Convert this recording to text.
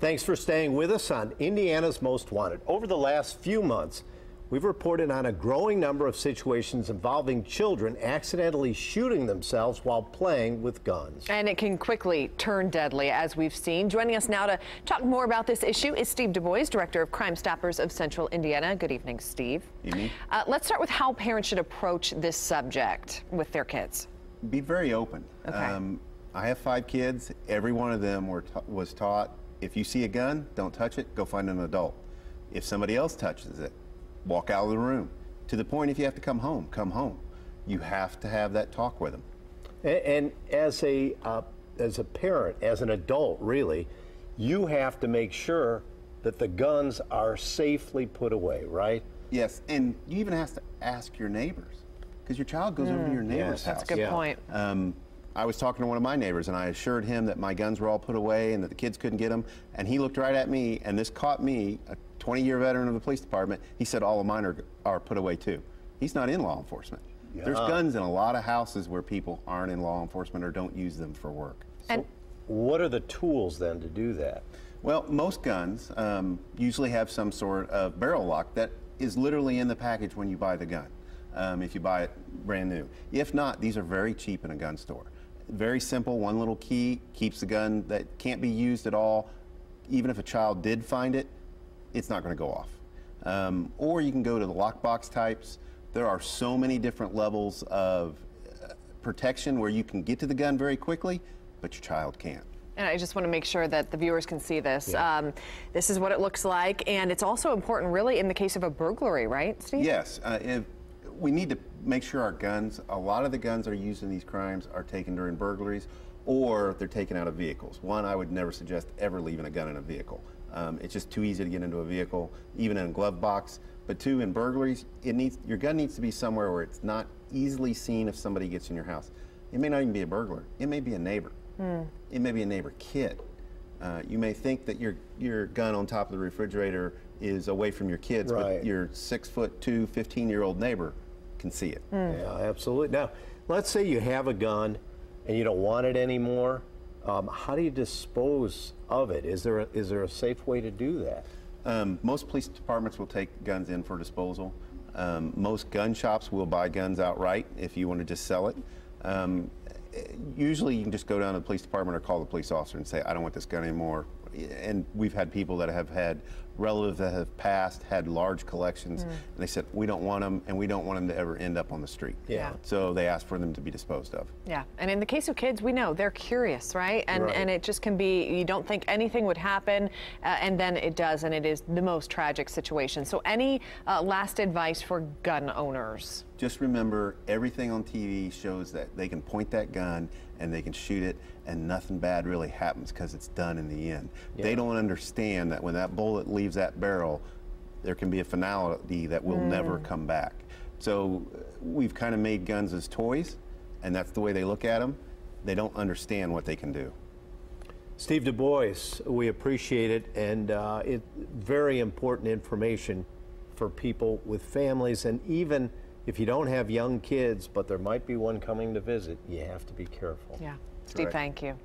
Thanks for staying with us on Indiana's Most Wanted. Over the last few months, we've reported on a growing number of situations involving children accidentally shooting themselves while playing with guns. And it can quickly turn deadly, as we've seen. Joining us now to talk more about this issue is Steve Du Bois, Director of Crime Stoppers of Central Indiana. Good evening, Steve. Evening. Let's start with how parents should approach this subject with their kids. Be very open. Okay. I have 5 kids. Every one of them was taught, if you see a gun, don't touch it, go find an adult. If somebody else touches it, walk out of the room. To the point, if you have to come home, come home. You have to have that talk with them. And as a parent, as an adult, really, you have to make sure that the guns are safely put away, right? Yes, and you even have to ask your neighbors, because your child goes over to your neighbor's house. That's a good point. I was talking to one of my neighbors, and I assured him that my guns were all put away and that the kids couldn't get them, and he looked right at me, and this caught me, a 20-year veteran of the police department. He said all of mine are put away too. He's not in law enforcement. Yeah. There's guns in a lot of houses where people aren't in law enforcement or don't use them for work. So what are the tools then to do that? Well, most guns usually have some sort of barrel lock that is literally in the package when you buy the gun, if you buy it brand new. If not, these are very cheap in a gun store. Very simple, one little key keeps the gun that can't be used at all. Even if a child did find it, it's not going to go off. Or you can go to the lockbox types. There are so many different levels of protection where you can get to the gun very quickly, but your child can't. And I just want to make sure that the viewers can see this. Yeah. This is what it looks like, and it's also important, really, in the case of a burglary, right, Steve? Yes. We need to make sure our guns, a lot of the guns that are used in these crimes are taken during burglaries, or they're taken out of vehicles. One, I would never suggest ever leaving a gun in a vehicle. It's just too easy to get into a vehicle, even in a glove box. But 2, in burglaries, your gun needs to be somewhere where it's not easily seen if somebody gets in your house. It may not even be a burglar. It may be a neighbor. It may be a neighbor kid. You may think that your gun on top of the refrigerator is away from your kids, right, but your 6'2", 15-year-old neighbor can see it. Yeah, absolutely. Now, let's say you have a gun and you don't want it anymore. How do you dispose of it? Is there a safe way to do that? Most police departments will take guns in for disposal. Most gun shops will buy guns outright if you want to just sell it. Usually you can just go down to the police department or call the police officer and say, I don't want this gun anymore. And we've had people that have had relatives that have passed, had large collections, and they said, we don't want them, and we don't want them to ever end up on the street. Yeah. So they asked for them to be disposed of. Yeah, and in the case of kids, we know they're curious, right? And it just can be, you don't think anything would happen, and then it does, and it is the most tragic situation. So any last advice for gun owners? Just remember, everything on TV shows that they can point that gun and they can shoot it and nothing bad really happens because it's done in the end. Yeah. They don't understand that when that bullet leaves that barrel, there can be a finality that will never come back. So we've kind of made guns as toys, and that's the way they look at them. They don't understand what they can do. Steve Du Bois, we appreciate it, and it's very important information for people with families, and even if you don't have young kids, but there might be one coming to visit, you have to be careful. Yeah. Steve, thank you.